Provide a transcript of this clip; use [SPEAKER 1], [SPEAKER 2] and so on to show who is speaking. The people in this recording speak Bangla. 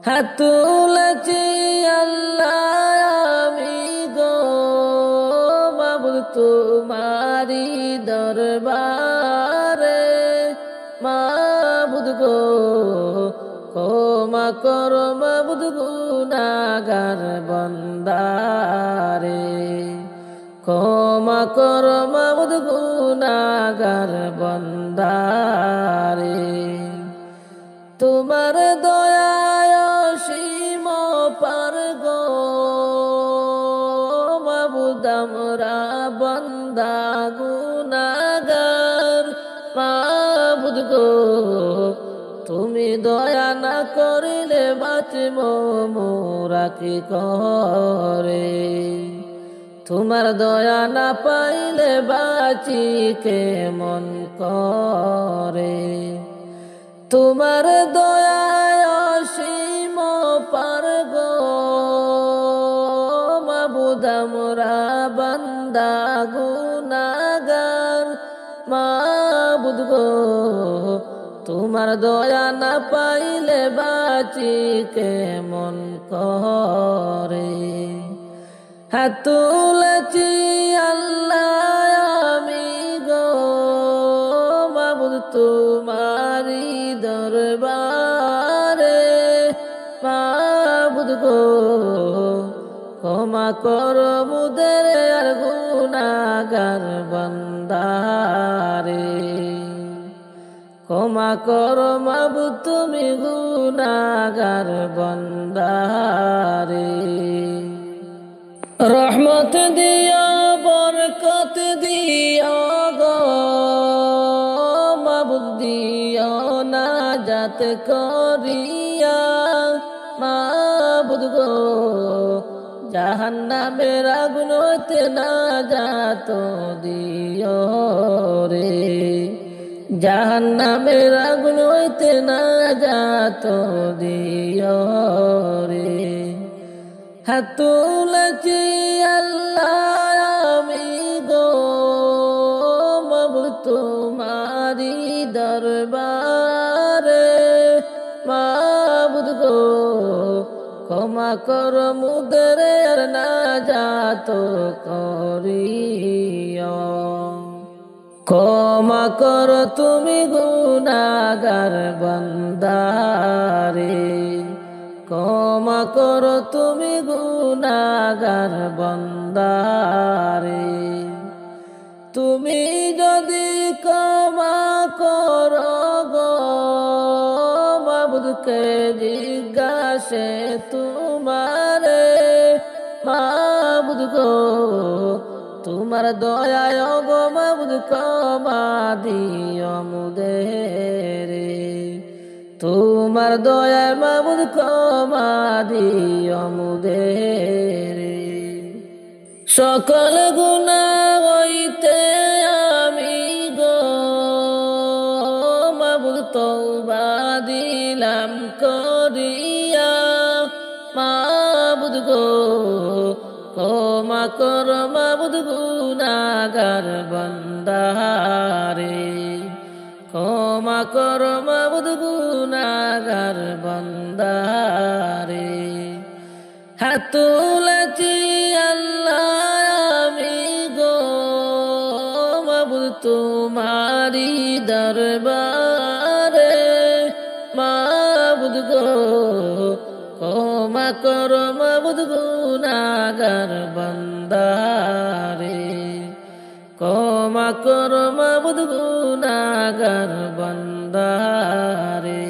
[SPEAKER 1] হাত তুলেছি আল্লাহ আমি গো মাবুদ তোমারি দরবারে মাবুদ গো ক্ষমা করো মাবুদ গুনাহগার বান্দারে ক্ষমা করো মাবুদ গুনাহগার বান্দারে তোমার দয়ায় অসীম পার গো মাবুদ আমরা বান্দা গুনাহগার মাবুদ গো তুমি দয়া না করিলে বাঁচব মোরা কি করে তোমার দয়া না পাইলে বাঁচি কেমন করে তোমার দয়ায় অসীম পার গো মাবুদ আমরা বান্দা গুনাহগার মাবুদ গো তোমার দয়া না পাইলে বাঁচি কেমন করে হাত তুলেছি আল্লাহ আমি গো মাবুদ তোমারি দরবারে মাবুদ গো ক্ষমা করো মুদের আর গুনাহগার বান্দারে ক্ষমা করো মাবুদ তুমি গুনাহগার বান্দারে রহমত দিও বরকত দিও গো মাবুদ দিও নাজাত করিয়া মাবুদ গো জাহান্নামের আগুন হইতে নাজাত দিও রে জাহান্নামের আগুন হইতে নাজাত দিও রে হাত তুলেছি আল্লাহ আমি গো মাবুদ তোমারি দরবারে মাবুদ গো ক্ষমা করো মুদের আর নাজাত করিও ক্ষমা করো তুমি গুনাহগার বান্দারে ক্ষমা করো তুমি গুনাহগার বান্দারে তুমি যদি ক্ষমা করো গো মাবুদকে জিজ্ঞাসে তোমারে মাবুদ গো তোমার দয়ায় গো মাবুদ ক্ষমা দিও মুদেরে তোমার দয়ায় মাবুদ ক্ষমা দিও মুদেরে সকল গুনাহ হইতে আমি গো মাবুদ তওবা দিলাম করিয়া মাবুদ গো ক্ষমা করো মাবুদ গুনাহগার বান্দারে ক্ষমা করো মাবুদ গুনাহগার বান্দারে হাত তুলেছি আল্লাহ আমি গো মাবুদ তোমারি দরবারে মাবুদ গো ক্ষমা করো মাবুদ গুনাহগার বান্দারে ক্ষমা করো মাবুদ গুনাহগার বান্দারে